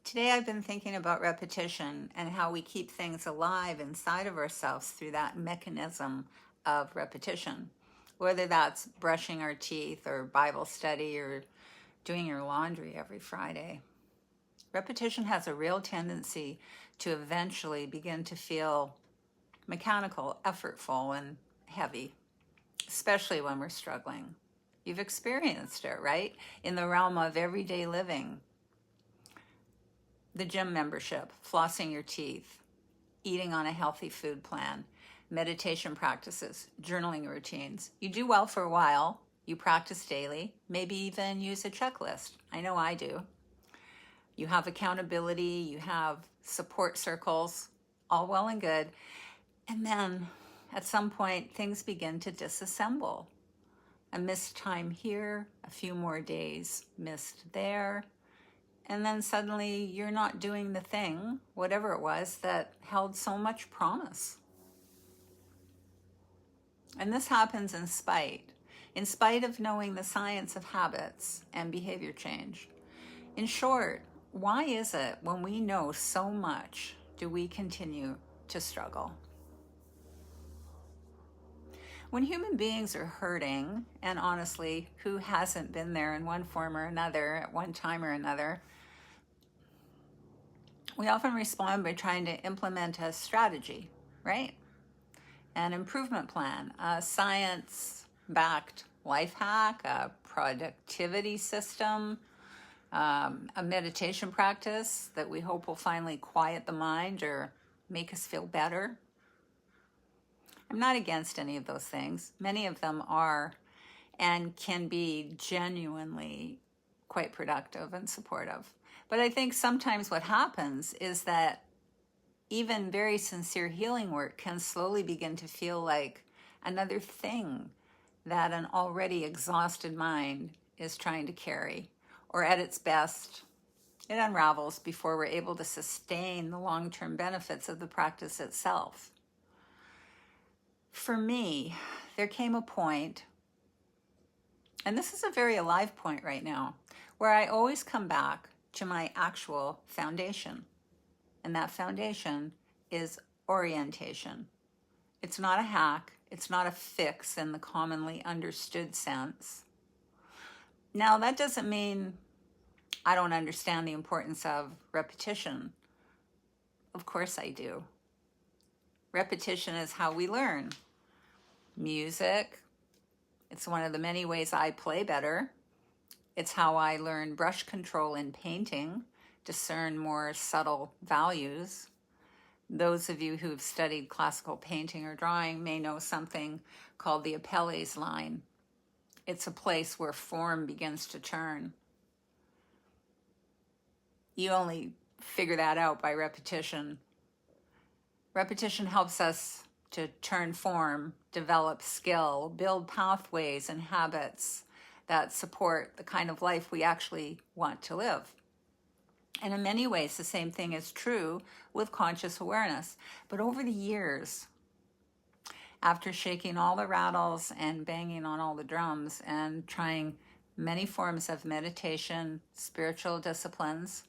Today I've been thinking about repetition and how we keep things alive inside of ourselves through that mechanism of repetition. Whether that's brushing our teeth or Bible study or doing your laundry every Friday. Repetition has a real tendency to eventually begin to feel mechanical, effortful, and heavy, especially when we're struggling. You've experienced it, right? In the realm of everyday living, the gym membership, flossing your teeth, eating on a healthy food plan, meditation practices, journaling routines. You do well for a while, you practice daily, maybe even use a checklist. I know I do. You have accountability, you have support circles, all well and good. And then at some point, things begin to disassemble. A missed time here, a few more days missed there, and then suddenly you're not doing the thing, whatever it was, that held so much promise. And this happens in spite of knowing the science of habits and behavior change. In short, why is it when we know so much do we continue to struggle? When human beings are hurting, and honestly, who hasn't been there in one form or another at one time or another, we often respond by trying to implement a strategy, right? An improvement plan, a science-backed life hack, a productivity system, a meditation practice that we hope will finally quiet the mind or make us feel better. I'm not against any of those things. Many of them are and can be genuinely quite productive and supportive. But I think sometimes what happens is that even very sincere healing work can slowly begin to feel like another thing that an already exhausted mind is trying to carry. Or at its best, it unravels before we're able to sustain the long-term benefits of the practice itself. For me, there came a point, and this is a very alive point right now, where I always come back to my actual foundation. And that foundation is orientation. It's not a hack. It's not a fix in the commonly understood sense. Now, that doesn't mean I don't understand the importance of repetition. Of course I do. Repetition is how we learn. Music, it's one of the many ways I play better. It's how I learn brush control in painting, discern more subtle values. Those of you who've studied classical painting or drawing may know something called the Apelles line. It's a place where form begins to turn. You only figure that out by repetition. Repetition helps us to turn form, develop skill, build pathways and habits that support the kind of life we actually want to live. And in many ways, the same thing is true with conscious awareness. But over the years, after shaking all the rattles and banging on all the drums and trying many forms of meditation, spiritual disciplines,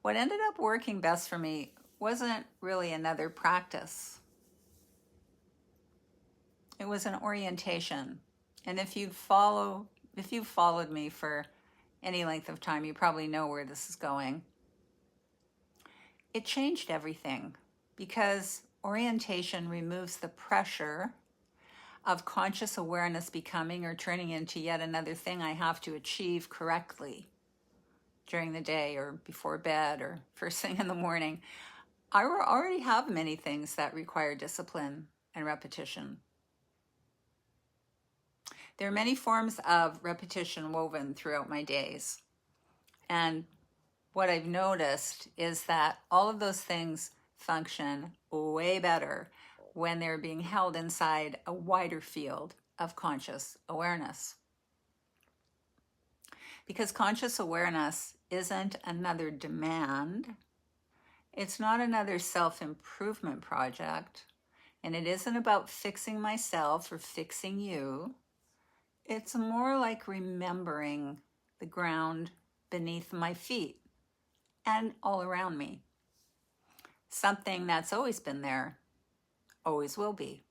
what ended up working best for me wasn't really another practice. It was an orientation. And if you've followed me for any length of time, you probably know where this is going. It changed everything because orientation removes the pressure of conscious awareness becoming or turning into yet another thing I have to achieve correctly during the day or before bed or first thing in the morning. I already have many things that require discipline and repetition. There are many forms of repetition woven throughout my days. And what I've noticed is that all of those things function way better when they're being held inside a wider field of conscious awareness. Because conscious awareness isn't another demand. It's not another self-improvement project. And it isn't about fixing myself or fixing you. It's more like remembering the ground beneath my feet and all around me. Something that's always been there, always will be.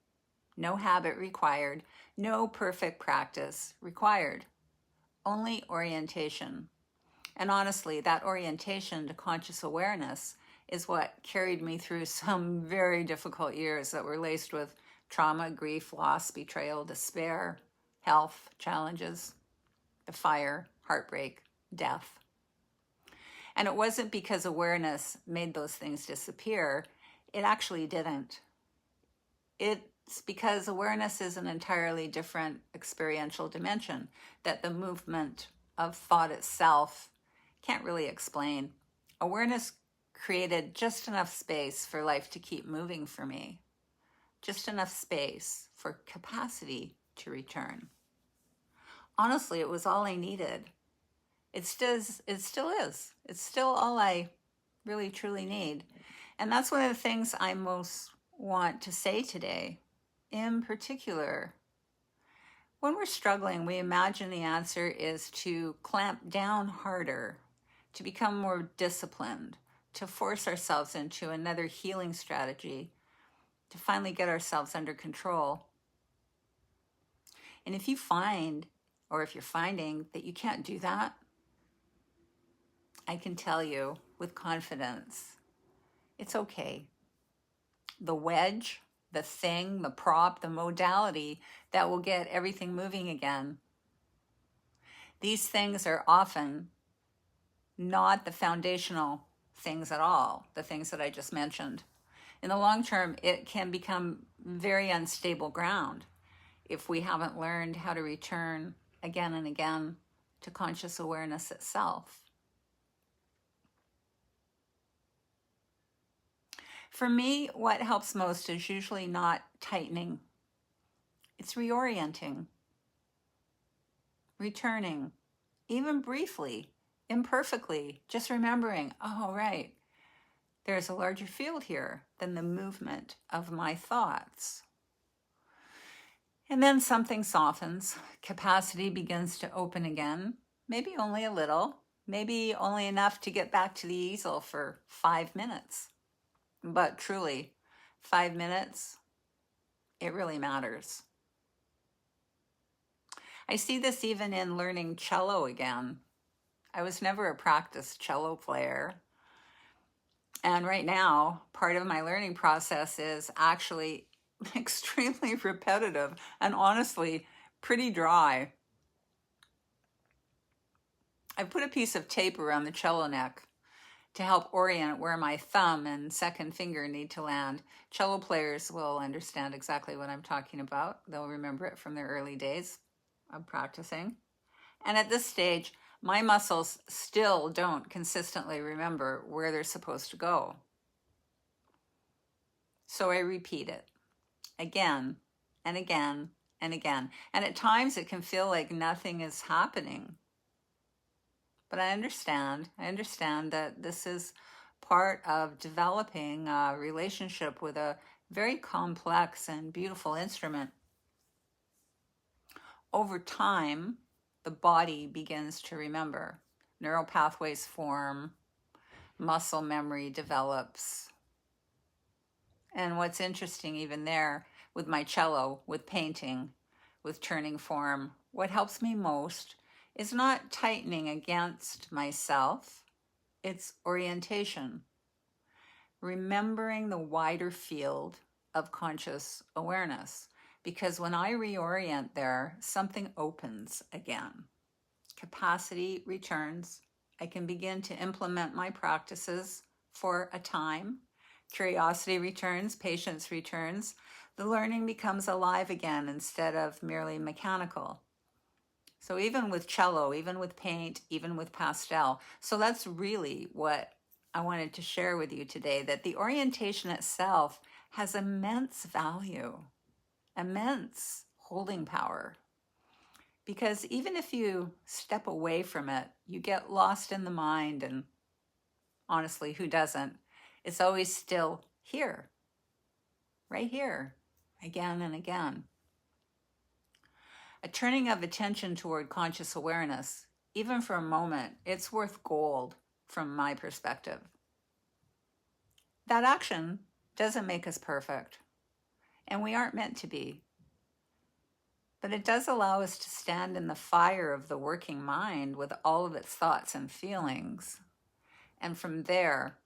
No habit required, no perfect practice required, only orientation. And honestly, that orientation to conscious awareness is what carried me through some very difficult years that were laced with trauma, grief, loss, betrayal, despair, health challenges, the fire, heartbreak, death. And it wasn't because awareness made those things disappear. It actually didn't. It's because awareness is an entirely different experiential dimension that the movement of thought itself can't really explain. Awareness created just enough space for life to keep moving for me, just enough space for capacity to return. Honestly, it was all I needed. It still is. It's still all I really truly need. And that's one of the things I most want to say today. In particular, when we're struggling, we imagine the answer is to clamp down harder, to become more disciplined, to force ourselves into another healing strategy, to finally get ourselves under control. And if you find, or if you're finding that you can't do that, I can tell you with confidence, it's okay. The wedge, the thing, the prop, the modality that will get everything moving again. These things are often not the foundational things at all, the things that I just mentioned. In the long term, it can become very unstable ground if we haven't learned how to return again and again to conscious awareness itself. For me, what helps most is usually not tightening. It's reorienting, returning, even briefly, imperfectly, just remembering, oh, right, there's a larger field here than the movement of my thoughts. And then something softens, capacity begins to open again, maybe only a little, maybe only enough to get back to the easel for 5 minutes. But truly, 5 minutes, it really matters. I see this even in learning cello again. I was never a practiced cello player. And right now, part of my learning process is actually extremely repetitive and honestly pretty dry. I put a piece of tape around the cello neck to help orient where my thumb and second finger need to land. Cello players will understand exactly what I'm talking about. They'll remember it from their early days of practicing. And at this stage, my muscles still don't consistently remember where they're supposed to go. So I repeat it again and again and again. And at times it can feel like nothing is happening. But I understand that this is part of developing a relationship with a very complex and beautiful instrument. Over time, the body begins to remember. Neural pathways form, muscle memory develops. And what's interesting even there with my cello, with painting, with turning form, what helps me most is not tightening against myself, it's orientation. Remembering the wider field of conscious awareness. Because when I reorient there, something opens again. Capacity returns. I can begin to implement my practices for a time. Curiosity returns, patience returns. The learning becomes alive again instead of merely mechanical. So even with cello, even with paint, even with pastel. So that's really what I wanted to share with you today, that the orientation itself has immense value, immense holding power. Because even if you step away from it, you get lost in the mind, and honestly, who doesn't? It's always still here, right here, again and again. A turning of attention toward conscious awareness, even for a moment, it's worth gold from my perspective. That action doesn't make us perfect, and we aren't meant to be. But it does allow us to stand in the fire of the working mind with all of its thoughts and feelings, and from there,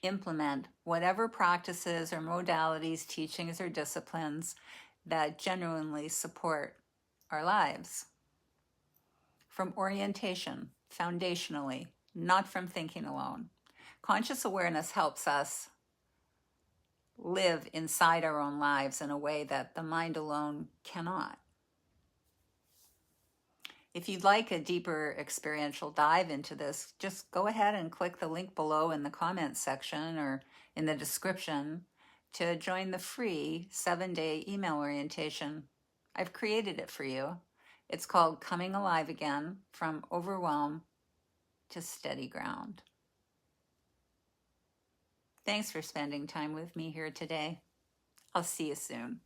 implement whatever practices or modalities, teachings, or disciplines that genuinely support our lives. From orientation, foundationally, not from thinking alone. Conscious awareness helps us live inside our own lives in a way that the mind alone cannot. If you'd like a deeper experiential dive into this, just go ahead and click the link below in the comments section or in the description to join the free 7-day email orientation. I've created it for you. It's called Coming Alive Again, From Overwhelm to Steady Ground. Thanks for spending time with me here today. I'll see you soon.